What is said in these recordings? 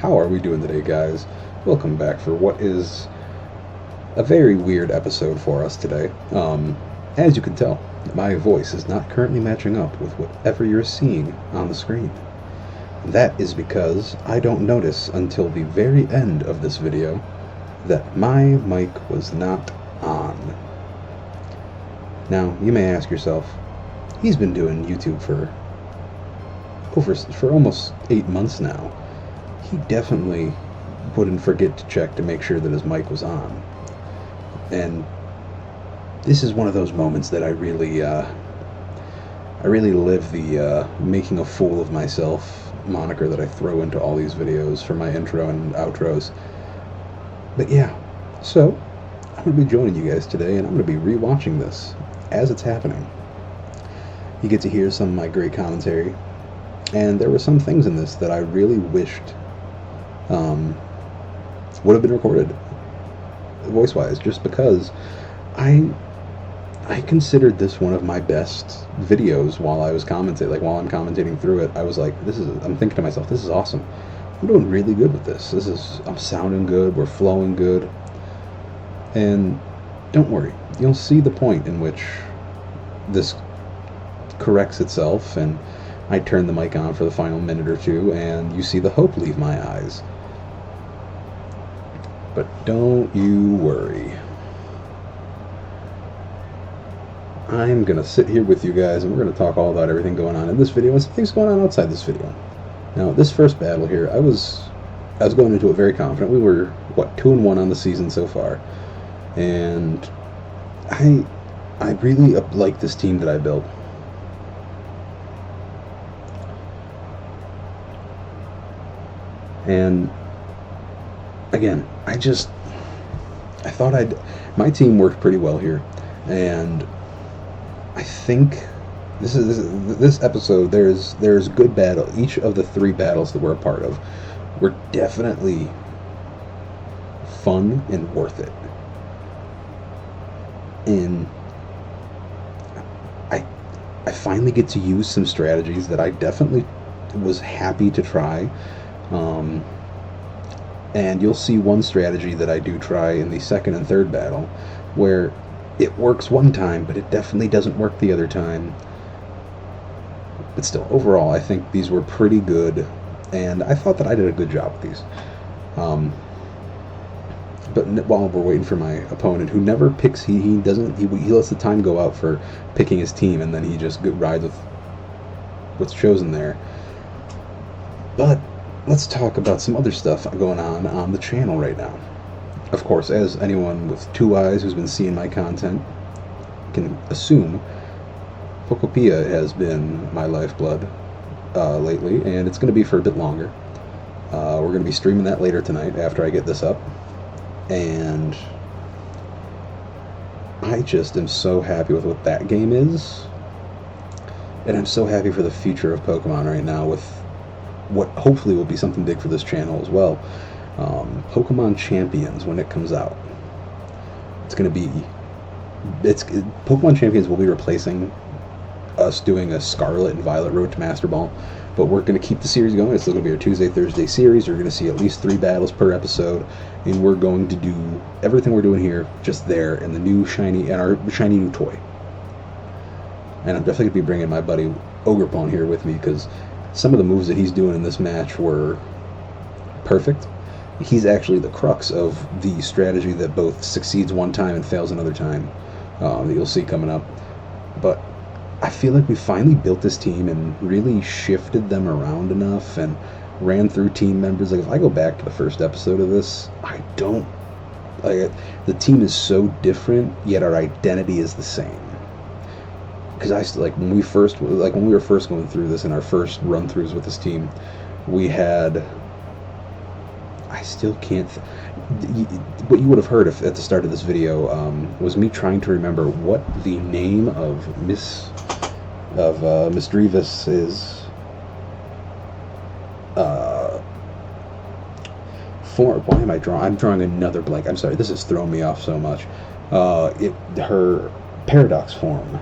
How are we doing today, guys? Welcome back for what is a very weird episode for us today. As you can tell, my voice is not currently matching up with whatever you're seeing on the screen. That is because I don't notice until the very end of this video that my mic was not on. Now, you may ask yourself, he's been doing YouTube for almost 8 months now. He definitely wouldn't forget to check to make sure that his mic was on. And this is one of those moments that I really live the making a fool of myself moniker that I throw into all these videos for my intro and outros. But yeah, so I'm going to be joining you guys today, and I'm going to be rewatching this as it's happening. You get to hear some of my great commentary, and there were some things in this that I really wished would have been recorded voice-wise, just because I considered this one of my best videos while I was commentating. Like, while I'm commentating through it, I was like, I'm thinking to myself, this is awesome. I'm doing really good with this. I'm sounding good, we're flowing good. And don't worry, you'll see the point in which this corrects itself and I turn the mic on for the final minute or two and you see the hope leave my eyes. But don't you worry. I'm going to sit here with you guys and we're going to talk all about everything going on in this video and some things going on outside this video. Now, this first battle here, I was going into it very confident. We were, 2-1 on the season so far. And I really like this team that I built. And again, I thought my team worked pretty well here, and I think this episode there's good battle. Each of the 3 battles that we're a part of were definitely fun and worth it. And I finally get to use some strategies that I definitely was happy to try. And you'll see one strategy that I do try in the second and third battle where it works one time, but it definitely doesn't work the other time. But still, overall, I think these were pretty good, and I thought that I did a good job with these. But while we're waiting for my opponent, who never picks, he lets the time go out for picking his team, and then he just rides with what's chosen there. But let's talk about some other stuff going on the channel right now. Of course, as anyone with 2 eyes who's been seeing my content can assume, Paldea has been my lifeblood lately, and it's going to be for a bit longer. We're going to be streaming that later tonight after I get this up. And I just am so happy with what that game is. And I'm so happy for the future of Pokemon right now with what hopefully will be something big for this channel as well. Pokemon Champions, when it comes out, Pokemon Champions will be replacing us doing a Scarlet and Violet Road to Masterball, but we're going to keep the series going. It's still going to be our Tuesday, Thursday series. You're going to see at least 3 battles per episode, and we're going to do everything we're doing here just there in the new shiny, and our shiny new toy. And I'm definitely going to be bringing my buddy Ogrepon here with me, because some of the moves that he's doing in this match were perfect. He's actually the crux of the strategy that both succeeds one time and fails another time, that you'll see coming up. But I feel like we finally built this team and really shifted them around enough and ran through team members. Like, if I go back to the first episode of this, the team is so different, yet our identity is the same. Because when we were first going through this in our first run-throughs with this team, we had, I still can't, what you would have heard at the start of this video was me trying to remember what the name of Miss Drevis is. Why am I drawing? I'm drawing another blank. I'm sorry, this has thrown me off so much. Her paradox form.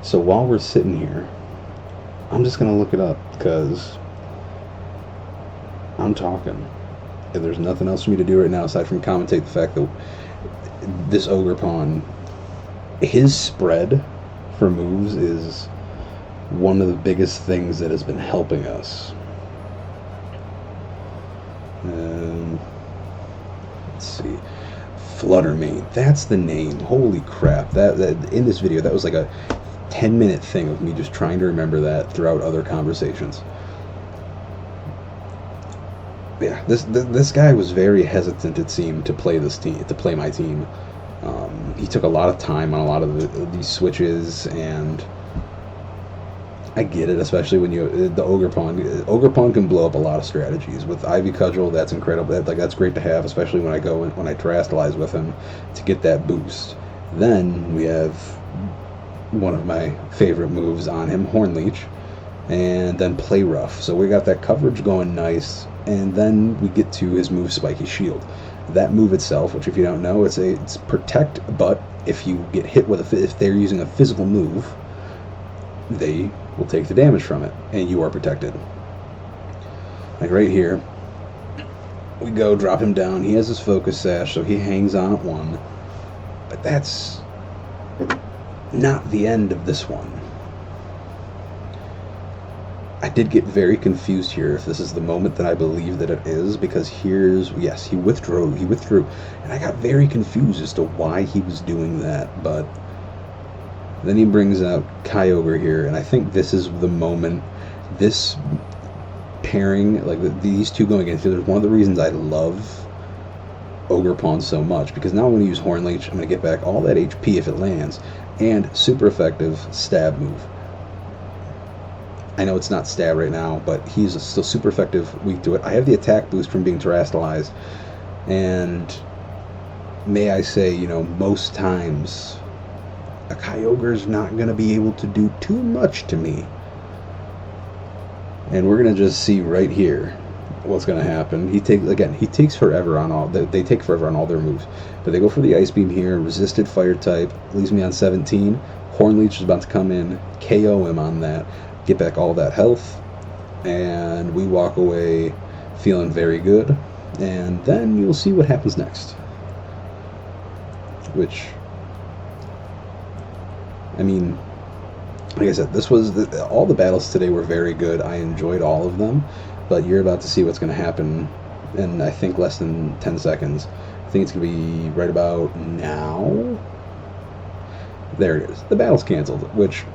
So while we're sitting here, I'm just going to look it up, because I'm talking. And there's nothing else for me to do right now aside from commentate the fact that this Ogre Pawn, his spread for moves is one of the biggest things that has been helping us. Let's see. Fluttermane. That's the name. Holy crap. That in this video, that was like a 10-minute thing of me just trying to remember that throughout other conversations. Yeah, this guy was very hesitant, it seemed, to play my team. He took a lot of time on a lot of these switches, and I get it, especially when the Ogre Pawn. Ogre Pawn can blow up a lot of strategies. With Ivy Cudgel, that's incredible. That's great to have, especially when I terrestrialize with him to get that boost. Then we have one of my favorite moves on him, Horn Leech, and then Play Rough. So we got that coverage going nice, and then we get to his move, Spiky Shield. That move itself, which if you don't know, it's protect, but if you get hit with if they're using a physical move, they will take the damage from it, and you are protected. Like right here, we go drop him down. He has his focus sash, so he hangs on at 1, but that's not the end of this one. I did get very confused here if this is the moment that I believe that it is, because yes, he withdrew, and I got very confused as to why he was doing that, but then he brings out Kyogre here, and I think this is the moment, this pairing, like these two going against each other, is one of the reasons I love Ogre Pawn so much, because now I'm going to use Horn Leech, I'm going to get back all that HP if it lands, and super effective stab move. I know it's not stab right now, but he's still super effective, weak to it. I have the attack boost from being terrestrialized, and may I say, most times a Kyogre's not going to be able to do too much to me. And we're going to just see right here what's going to happen. He takes forever on all, they take forever on all their moves. But they go for the Ice Beam here, resisted fire type, leaves me on 17. Horn Leech is about to come in, KO him on that, get back all that health, and we walk away feeling very good. And then you'll see what happens next. Which, I mean, like I said, all the battles today were very good. I enjoyed all of them, but you're about to see what's going to happen in, I think, less than 10 seconds. I think it's going to be right about now. There it is. The battle's canceled, which,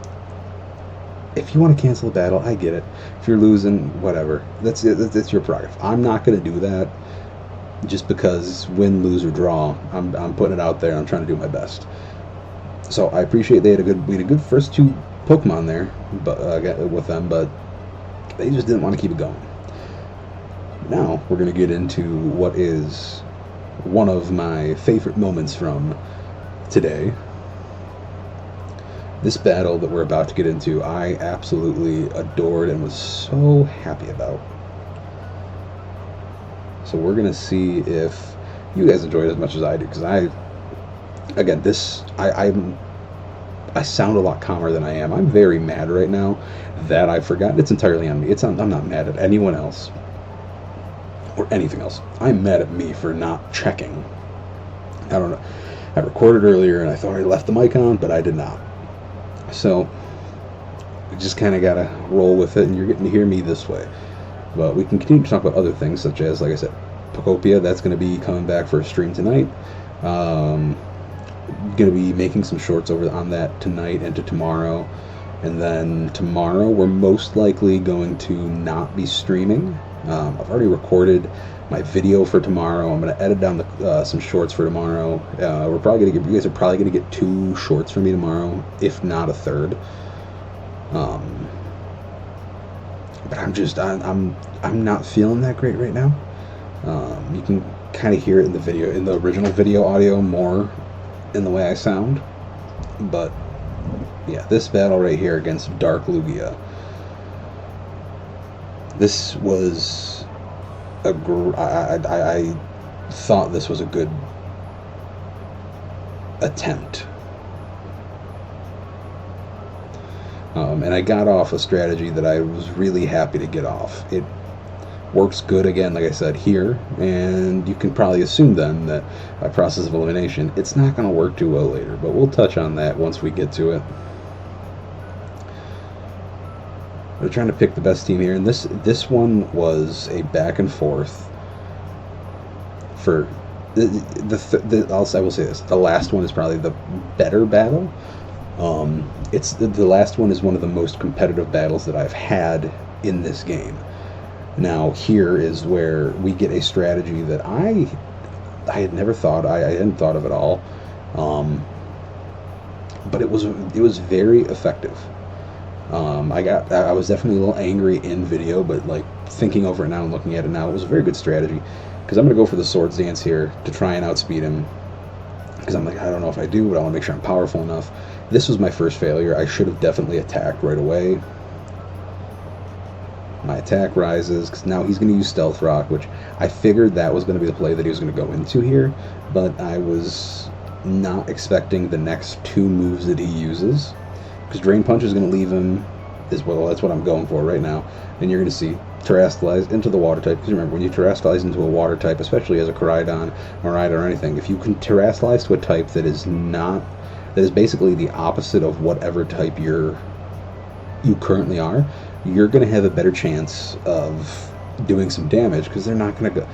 if you want to cancel the battle, I get it. If you're losing, whatever. That's your prerogative. I'm not going to do that just because win, lose, or draw. I'm putting it out there. I'm trying to do my best. So I appreciate we had a good first 2 Pokemon there, but with them, but they just didn't want to keep it going. Now we're going to get into what is one of my favorite moments from today. This battle that we're about to get into, I absolutely adored and was so happy about. So we're going to see if you guys enjoyed it as much as I do, because I sound a lot calmer than I am. I'm very mad right now that I forgot. It's entirely on me. I'm not mad at anyone else or anything else. I'm mad at me for not checking. I don't know. I recorded earlier and I thought I left the mic on, but I did not. So we just kind of got to roll with it, and you're getting to hear me this way. But we can continue to talk about other things, such as, like I said, Pokopia. That's going to be coming back for a stream tonight. Going to be making some shorts over on that tonight and to tomorrow. And then tomorrow we're most likely going to not be streaming. I've already recorded my video for tomorrow. I'm going to edit down some shorts for tomorrow. You guys are probably going to get 2 shorts from me tomorrow, if not a third. But I'm not feeling that great right now. You can kind of hear it in the original video audio more in the way I sound. But yeah, this battle right here against Dark Lugia, this was I thought this was a good attempt. And I got off a strategy that I was really happy to get off. works good again, like I said, here, and you can probably assume then that by process of elimination, it's not going to work too well later, but we'll touch on that once we get to it. We're trying to pick the best team here, and this one was a back and forth for I will say this: the last one is probably the better battle. It's the last one is one of the most competitive battles that I've had in this game. Now here is where we get a strategy that I had never thought I hadn't thought of at all, but it was very effective. I was definitely a little angry in video, but like thinking over it now and looking at it now, it was a very good strategy, because I'm going to go for the swords dance here to try and outspeed him, because I'm like, I don't know if I do, but I want to make sure I'm powerful enough. This was my first failure. I should have definitely attacked right away. My attack rises, because now he's going to use Stealth Rock, which I figured that was going to be the play that he was going to go into here, but I was not expecting the next two moves that he uses, because Drain Punch is going to leave him as well. That's what I'm going for right now. And you're going to see Terrastallize into the water type, because remember, when you Terrastallize into a water type, especially as a Koraidon, Miraidon, or anything, if you can Terrastallize to a type that is basically the opposite of whatever type you currently are, you're going to have a better chance of doing some damage, because they're not going to go.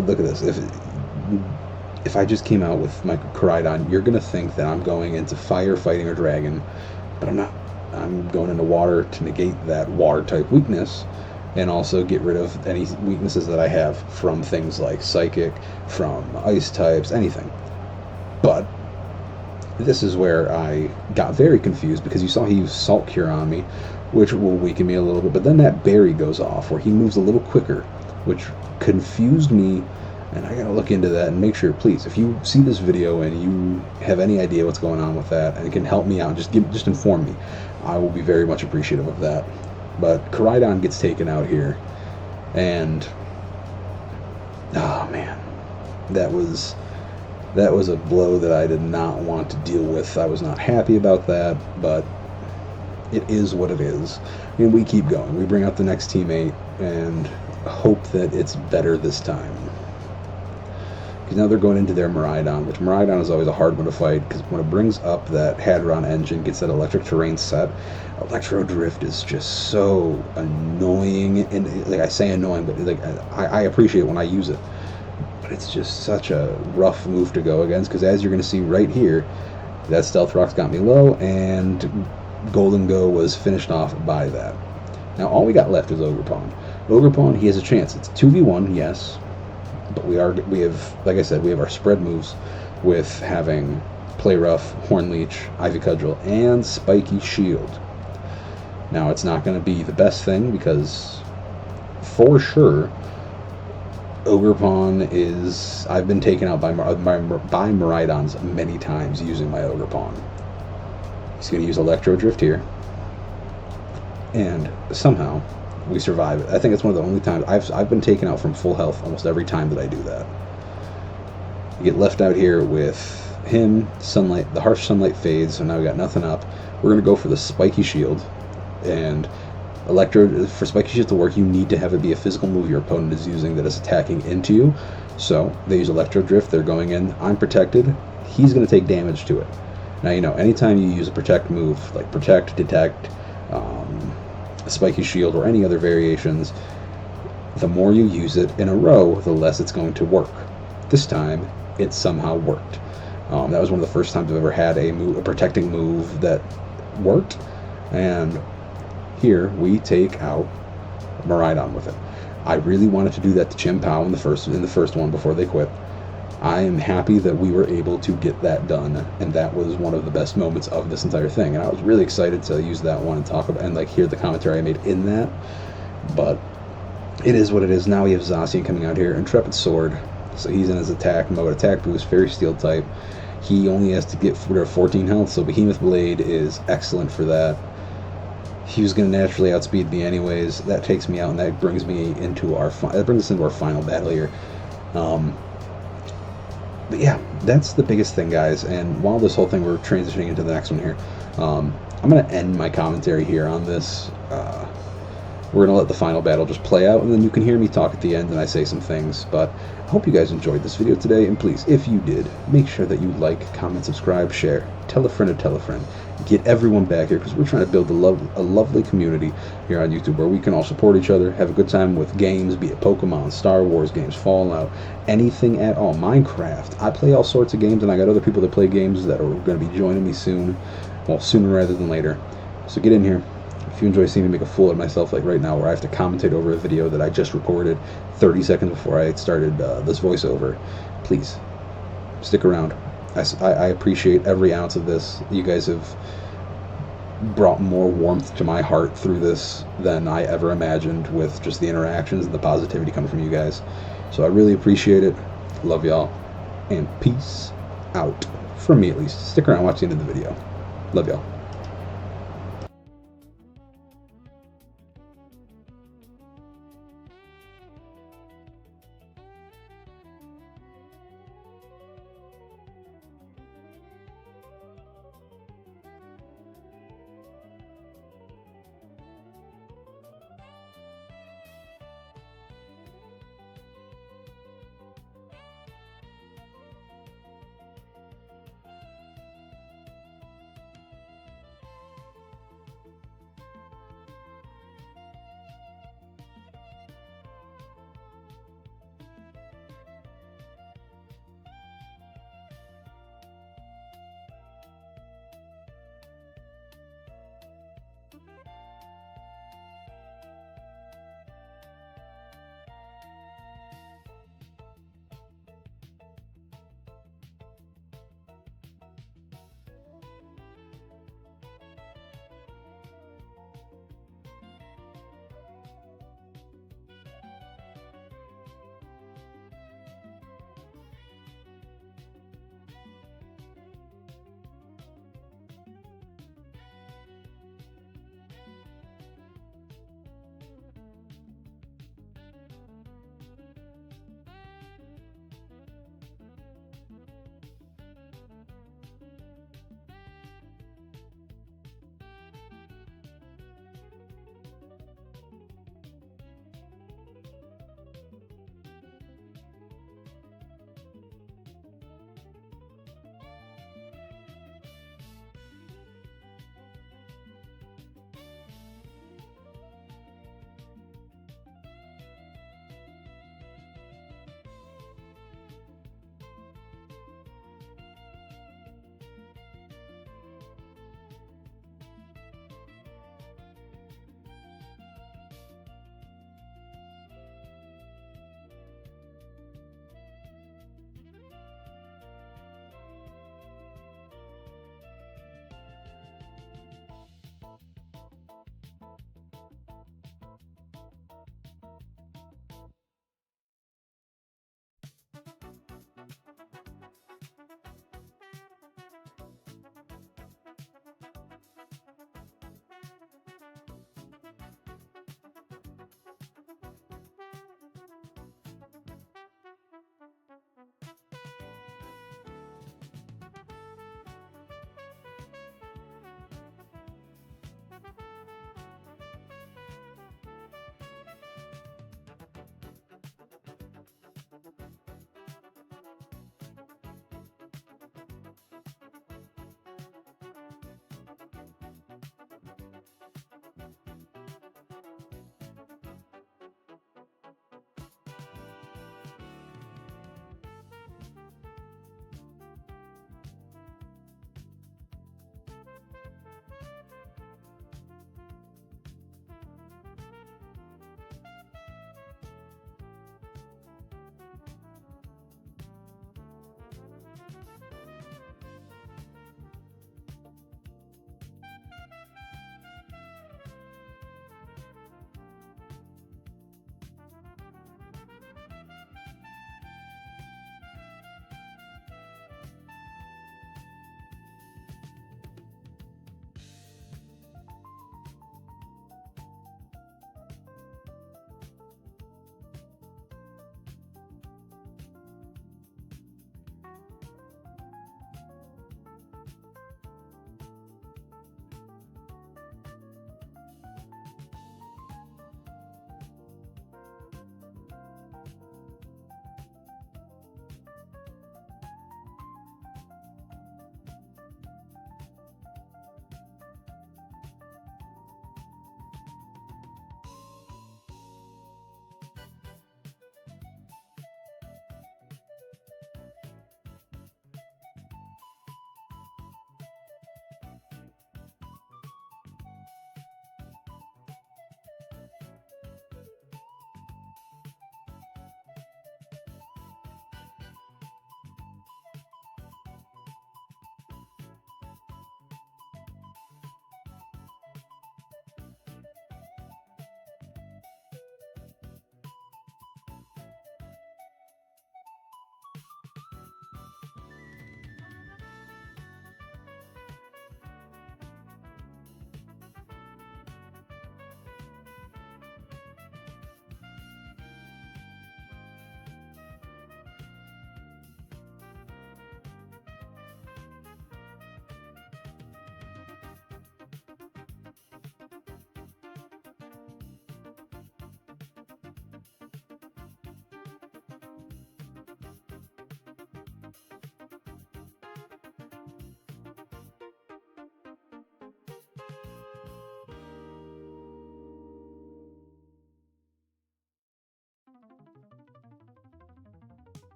Look at this. If I just came out with my Koraidon, you're going to think that I'm going into fire, fighting, or dragon, but I'm not. I'm going into water to negate that water type weakness, and also get rid of any weaknesses that I have from things like psychic, from ice types, anything. But this is where I got very confused, because you saw he used Salt Cure on me, which will weaken me a little bit, but then that berry goes off where he moves a little quicker, which confused me, and I gotta look into that and make sure, please, if you see this video and you have any idea what's going on with that and can help me out, just inform me. I will be very much appreciative of that. But Koraidon gets taken out here, and oh man, that was a blow that I did not want to deal with. I was not happy about that, but it is what it is. I mean, we keep going. We bring out the next teammate and hope that it's better this time. Because now they're going into their Miraidon, which Miraidon is always a hard one to fight, because when it brings up that Hadron engine, gets that electric terrain set, Electro Drift is just so annoying. And like, I say annoying, but like I appreciate it when I use it. But it's just such a rough move to go against, because as you're going to see right here, that Stealth Rock's got me low, and Golden Go was finished off by that. Now all we got left is Ogerpon. Ogerpon, he has a chance. It's 2v1, yes. But we have, like I said, we have our spread moves with having Play Rough, Horn Leech, Ivy Cudgel, and Spiky Shield. Now, it's not going to be the best thing, because for sure, Ogerpon is... I've been taken out by Miraidons many times using my Ogerpon. He's going to use Electro Drift here, and somehow we survive it. I think it's one of the only times I've been taken out from full health almost every time that I do that. You get left out here with him, sunlight. The harsh sunlight fades, so now we got nothing up. We're going to go for the Spiky Shield, and for Spiky Shield to work, you need to have it be a physical move your opponent is using that is attacking into you. So they use Electro Drift, they're going in, I'm protected, he's going to take damage to it. Now, you know, anytime you use a protect move, like Protect, Detect, Spiky Shield, or any other variations, the more you use it in a row, the less it's going to work. This time, it somehow worked. That was one of the first times I've ever had a protecting move that worked, and here we take out Miraidon with it. I really wanted to do that to Chim-Pao in the first one before they quit. I am happy that we were able to get that done, and that was one of the best moments of this entire thing. And I was really excited to use that one and talk about and like hear the commentary I made in that. But it is what it is. Now we have Zacian coming out here, Intrepid Sword, so he's in his attack mode. Attack boost, Fairy Steel type. He only has to get rid of 14 health, so Behemoth Blade is excellent for that. He was going to naturally outspeed me anyways. That takes me out, and that brings me into our final battle here. But yeah, that's the biggest thing, guys. And while this whole thing, we're transitioning into the next one here, I'm going to end my commentary here on this. we're going to let the final battle just play out, and then you can hear me talk at the end and I say some things. But I hope you guys enjoyed this video today, and please, if you did, make sure that you like, comment, subscribe, share, tell a friend or tell a friend. Get everyone back here, because we're trying to build a lovely community here on YouTube where we can all support each other, have a good time with games, be it Pokemon, Star Wars games, Fallout, anything at all. Minecraft. I play all sorts of games, and I got other people that play games that are going to be joining me soon. Well, sooner rather than later. So get in here. If you enjoy seeing me make a fool of myself like right now, where I have to commentate over a video that I just recorded 30 seconds before I started this voiceover, please stick around. I appreciate every ounce of this. You guys have brought more warmth to my heart through this than I ever imagined, with just the interactions and the positivity coming from you guys. So I really appreciate it. Love y'all. And peace out. From me, at least. Stick around, watch the end of the video. Love y'all.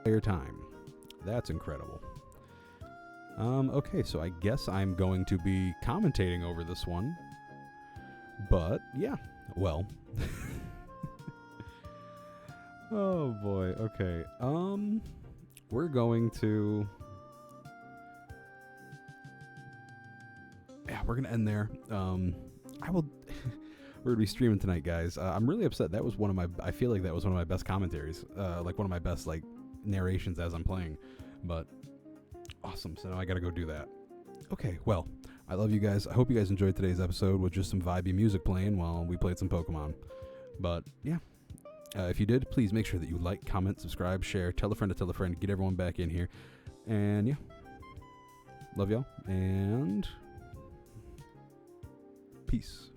player time. That's incredible. Okay, so I guess I'm going to be commentating over this one. But, yeah. Well. Oh, boy. Okay. We're going to... Yeah, we're going to end there. I will... We're going to be streaming tonight, guys. I'm really upset. That was one of my... I feel like that was one of my best commentaries. Like, one of my best, like, narrations as I'm playing. But, awesome. So now I got to go do that. Okay, well, I love you guys. I hope you guys enjoyed today's episode with just some vibey music playing while we played some Pokemon. But, yeah. If you did, please make sure that you like, comment, subscribe, share, tell a friend to tell a friend, get everyone back in here. And, yeah. Love y'all. And... peace.